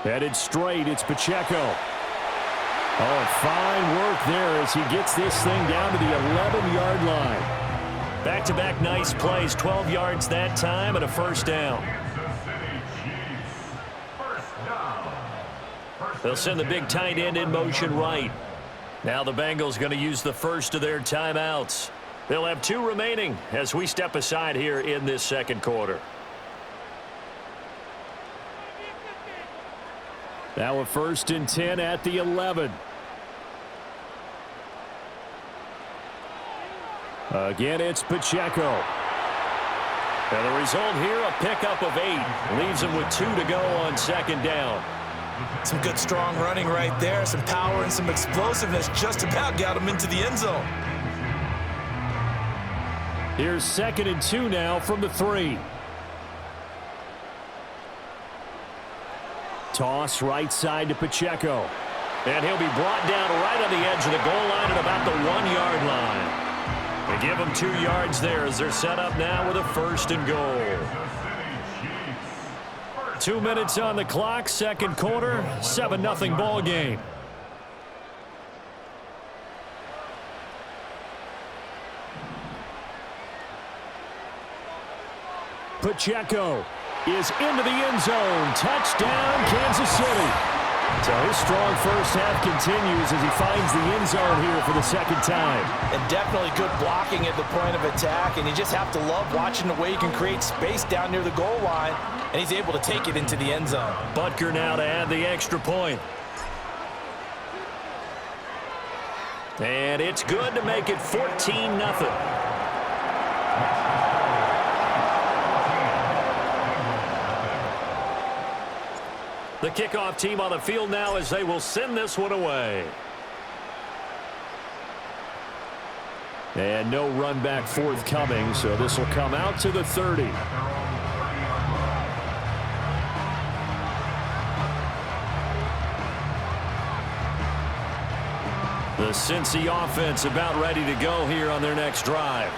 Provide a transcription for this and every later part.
Headed straight, it's Pacheco. Oh, fine work there as he gets this thing down to the 11-yard line. Back-to-back nice plays, 12 yards that time and a first down. They'll send the big tight end in motion right. Now the Bengals going to use the first of their timeouts. They'll have 2 remaining as we step aside here in this second quarter. Now a 1st and 10 at the 11. Again, it's Pacheco. And the result here, a pickup of 8. Leaves them with 2 to go on second down. Some good strong running right there. Some power and some explosiveness just about got him into the end zone. Here's 2nd and 2 now from the 3. Toss right side to Pacheco. And he'll be brought down right on the edge of the goal line at about the 1-yard line. They give them 2 yards there as they're set up now with a 1st and goal. 2 minutes on the clock, second quarter, 7-0 ball game. Pacheco is into the end zone. Touchdown, Kansas City. So his strong first half continues as he finds the end zone here for the second time. And definitely good blocking at the point of attack, and you just have to love watching the way he can create space down near the goal line, and he's able to take it into the end zone. Butker now to add the extra point. And it's good to make it 14-0. The kickoff team on the field now as they will send this one away. And no run back forthcoming, so this will come out to the 30. The Cincy offense about ready to go here on their next drive.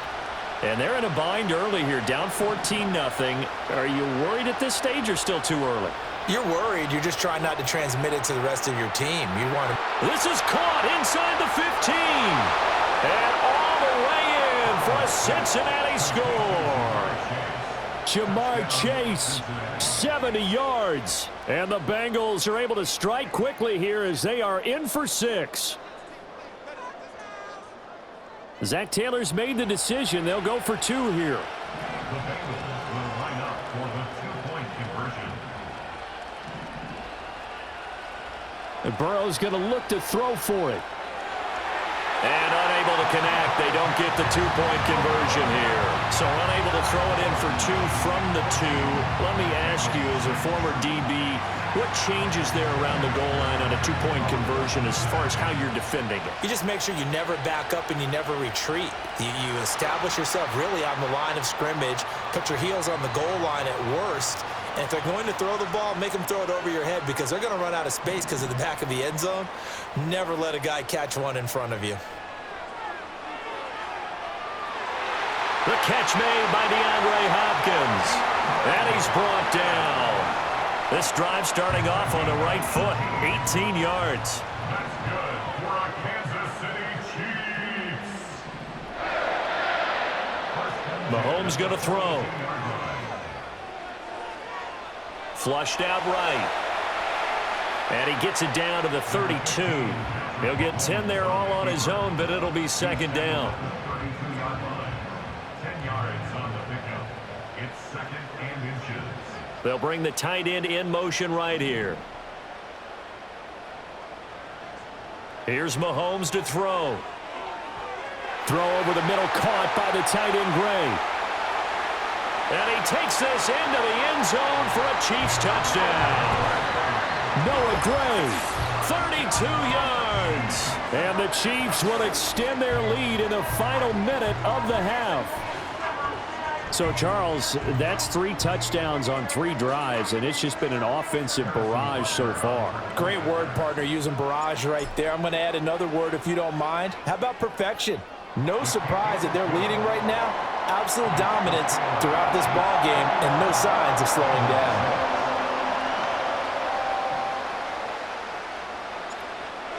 And they're in a bind early here, down 14-0. Are you worried at this stage or still too early? You're worried. You're just trying not to transmit it to the rest of your team. You want to... This is caught inside the 15. And all the way in for a Cincinnati score. Jamar Chase, 70 yards. And the Bengals are able to strike quickly here as they are in for 6. Zach Taylor's made the decision. They'll go for 2 here. And Burrow's going to look to throw for it. And unable to connect. They don't get the 2-point conversion here. So unable to throw it in for 2 from the 2. Let me ask you, as a former DB, what changes there around the goal line on a 2-point conversion as far as how you're defending it? You just make sure you never back up and you never retreat. You establish yourself really on the line of scrimmage, put your heels on the goal line at worst, and if they're going to throw the ball, make them throw it over your head because they're going to run out of space because of the back of the end zone. Never let a guy catch one in front of you. The catch made by DeAndre Hopkins. And he's brought down. This drive starting off on the right foot, 18 yards. That's good for a Kansas City Chiefs. Mahomes going to throw. Flushed out right. And he gets it down to the 32. He'll get 10 there all on his own, but it'll be second down. 10 yards on the pickup. It's 2nd and inches. They'll bring the tight end in motion right here. Here's Mahomes to throw. Throw over the middle, caught by the tight end Gray. And he takes this into the end zone for a Chiefs touchdown. Noah Gray, 32 yards. And the Chiefs will extend their lead in the final minute of the half. So, Charles, that's 3 touchdowns on 3 drives, and it's just been an offensive barrage so far. Great word, partner, using barrage right there. I'm going to add another word if you don't mind. How about perfection? No surprise that they're leading right now. Absolute dominance throughout this ball game and no signs of slowing down.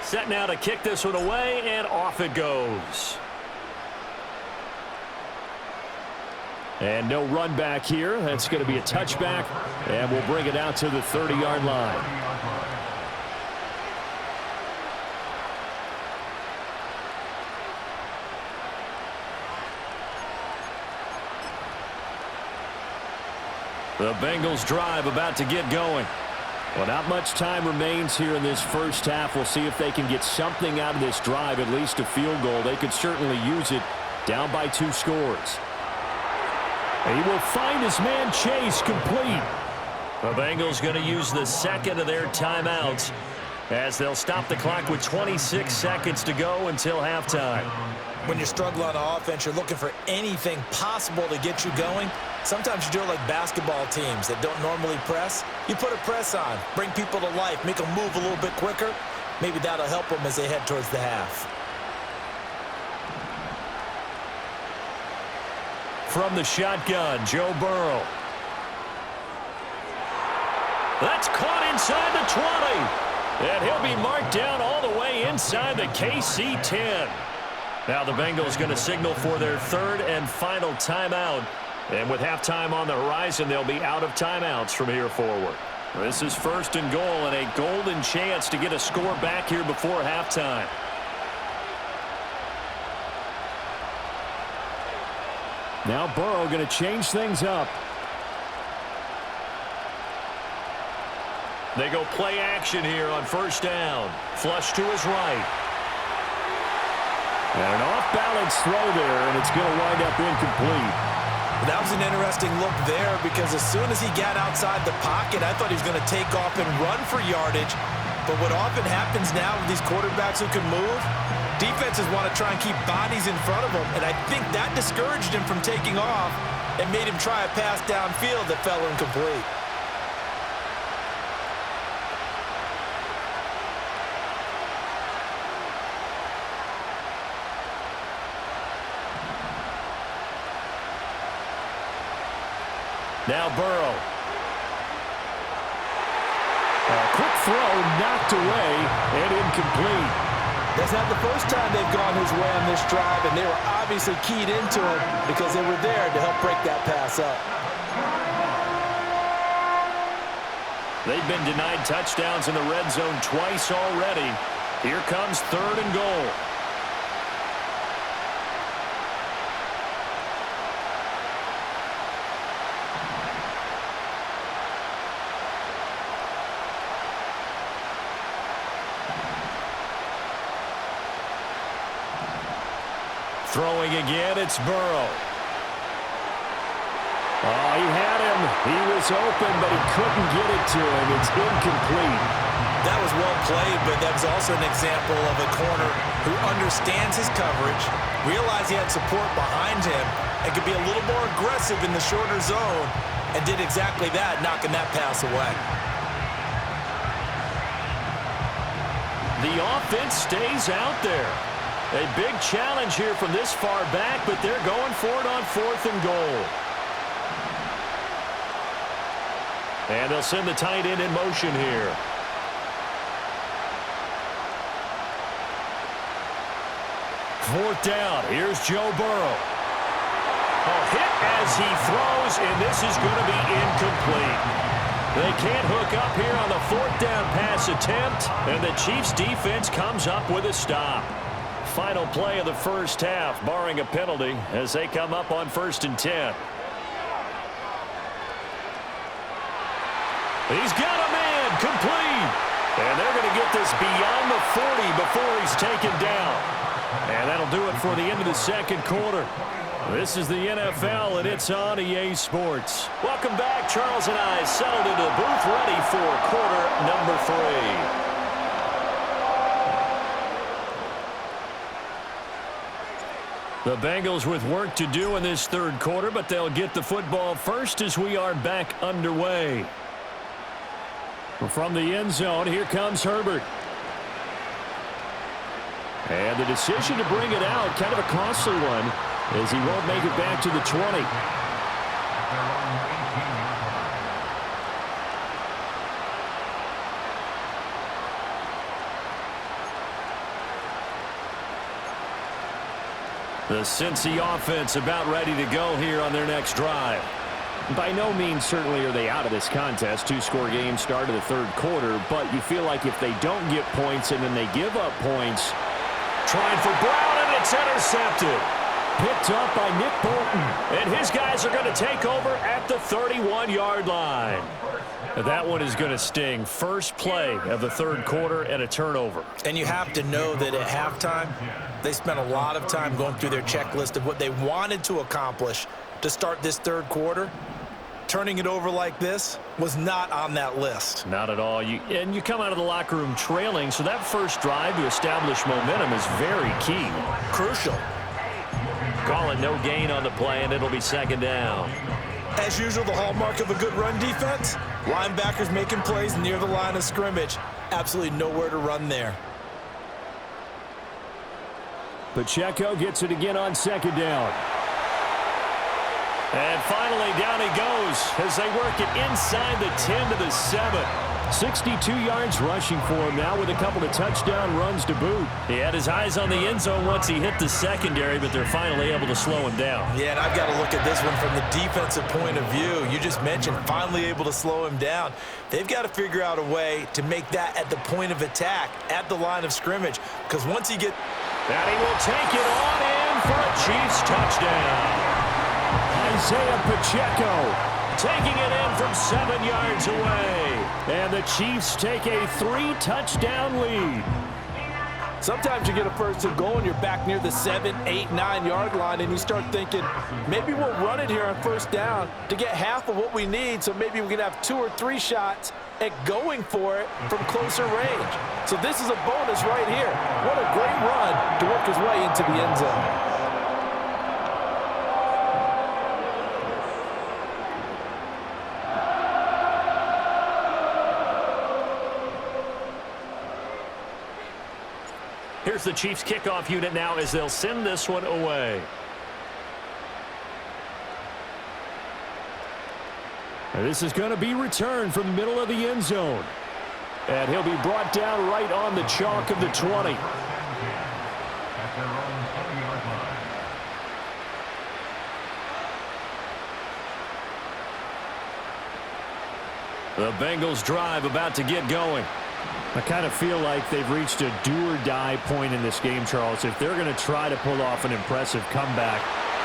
Set now to kick this one away, and off it goes. And no run back here. That's going to be a touchback, and we'll bring it out to the 30-yard line. The Bengals drive about to get going. Well, not much time remains here in this first half. We'll see if they can get something out of this drive, at least a field goal. They could certainly use it, down by 2 scores. He will find his man Chase complete. The Bengals going to use the second of their timeouts as they'll stop the clock with 26 seconds to go until halftime. When you're struggling on offense, you're looking for anything possible to get you going. Sometimes you do it like basketball teams that don't normally press. You put a press on, bring people to life, make them move a little bit quicker. Maybe that'll help them as they head towards the half. From the shotgun, Joe Burrow. That's caught inside the 20. And he'll be marked down all the way inside the KC 10. Now the Bengals going to signal for their third and final timeout. And with halftime on the horizon, they'll be out of timeouts from here forward. This is first and goal and a golden chance to get a score back here before halftime. Now Burrow going to change things up. They go play action here on first down. Flush to his right. And an off-balance throw there, and it's going to wind up incomplete. That was an interesting look there because as soon as he got outside the pocket, I thought he was going to take off and run for yardage. But what often happens now with these quarterbacks who can move, defenses want to try and keep bodies in front of them, and I think that discouraged him from taking off and made him try a pass downfield that fell incomplete. Now Burrow. A quick throw knocked away and incomplete. That's not the first time they've gone his way on this drive, and they were obviously keyed into him because they were there to help break that pass up. They've been denied touchdowns in the red zone twice already. Here comes third and goal. Throwing again, it's Burrow. Oh, he had him. He was open, but he couldn't get it to him. It's incomplete. That was well played, but that was also an example of a corner who understands his coverage, realized he had support behind him, and could be a little more aggressive in the shorter zone, and did exactly that, knocking that pass away. The offense stays out there. A big challenge here from this far back, but they're going for it on fourth and goal. And they'll send the tight end in motion here. Fourth down. Here's Joe Burrow. A hit as he throws, and this is going to be incomplete. They can't hook up here on the fourth down pass attempt, and the Chiefs defense comes up with a stop. Final play of the first half, barring a penalty, as they come up on 1st and 10. He's got a man, complete. And they're going to get this beyond the 40 before he's taken down. And that'll do it for the end of the second quarter. This is the NFL, and it's on EA Sports. Welcome back. Charles and I settled into the booth ready for quarter number 3. The Bengals with work to do in this third quarter, but they'll get the football first as we are back underway. From the end zone, here comes Herbert. And the decision to bring it out, kind of a costly one, as he won't make it back to the 20. The Cincy offense about ready to go here on their next drive. By no means certainly are they out of this contest. Two-score game start of the third quarter, but you feel like if they don't get points and then they give up points. Trying for Brown, and it's intercepted. Picked up by Nick Bolton. And his guys are going to take over at the 31-yard line. That one is going to sting. First play of the third quarter and a turnover. And you have to know that at halftime, they spent a lot of time going through their checklist of what they wanted to accomplish to start this third quarter. Turning it over like this was not on that list. Not at all. You come out of the locker room trailing, so that first drive to establish momentum is very key. Crucial. Call it no gain on the play, and it'll be second down. As usual, the hallmark of a good run defense, linebackers making plays near the line of scrimmage. Absolutely nowhere to run there. Pacheco gets it again on second down. And finally, down he goes as they work it inside the 10 to the 7. 62 yards rushing for him now with a couple of touchdown runs to boot. He had his eyes on the end zone once he hit the secondary, but they're finally able to slow him down. Yeah, and I've got to look at this one from the defensive point of view. You just mentioned finally able to slow him down. They've got to figure out a way to make that at the point of attack, at the line of scrimmage, because once he gets... And he will take it on in for a Chiefs touchdown. Isaiah Pacheco taking it in from 7 yards away. And the Chiefs take a 3-touchdown lead. Sometimes you get a first and goal and you're back near the 7, 8, 9-yard line and you start thinking, maybe we'll run it here on first down to get half of what we need, so maybe we can have 2 or 3 shots at going for it from closer range. So this is a bonus right here. What a great run to work his way into the end zone. Here's the Chiefs kickoff unit now as they'll send this one away. And this is going to be returned from the middle of the end zone. And he'll be brought down right on the chalk of the 20. The Bengals drive about to get going. I kind of feel like they've reached a do-or-die point in this game, Charles. If they're going to try to pull off an impressive comeback,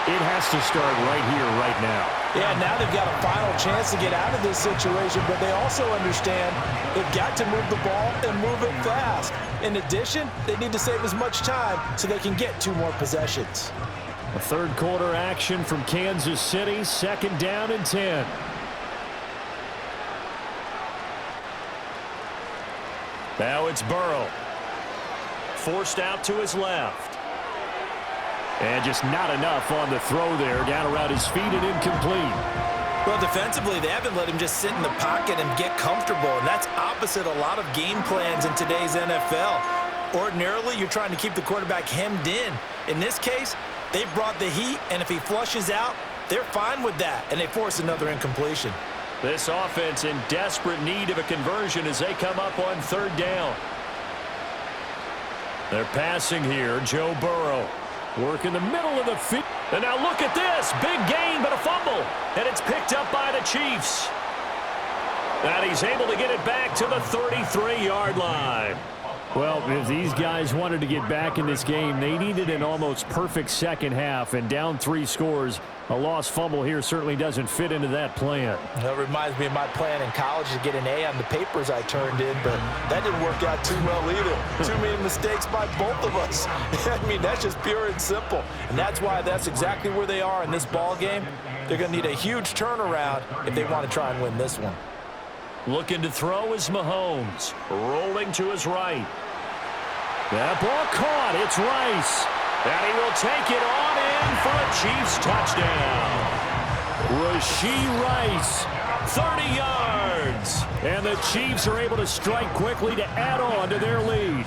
it has to start right here, right now. Yeah, now they've got a final chance to get out of this situation, but they also understand they've got to move the ball and move it fast. In addition, they need to save as much time so they can get 2 more possessions. A third quarter action from Kansas City, second down and 10. Now it's Burrow. Forced out to his left. And just not enough on the throw there. Down around his feet and incomplete. Well, defensively, they haven't let him just sit in the pocket and get comfortable, and that's opposite a lot of game plans in today's NFL. Ordinarily, you're trying to keep the quarterback hemmed in. In this case, they brought the heat, and if he flushes out, they're fine with that, and they force another incompletion. This offense in desperate need of a conversion as they come up on third down. They're passing here. Joe Burrow. Work in the middle of the field. And now look at this. Big gain, but a fumble. And it's picked up by the Chiefs. And he's able to get it back to the 33-yard line. Well, if these guys wanted to get back in this game, they needed an almost perfect second half. And down 3 scores, a lost fumble here certainly doesn't fit into that plan. That reminds me of my plan in college to get an A on the papers I turned in, but that didn't work out too well either. Too many mistakes by both of us. I mean, that's just pure and simple. And that's why that's exactly where they are in this ball game. They're going to need a huge turnaround if they want to try and win this one. Looking to throw is Mahomes. Rolling to his right. That ball caught. It's Rice. And he will take it on in for a Chiefs touchdown. Rashee Rice, 30 yards. And the Chiefs are able to strike quickly to add on to their lead.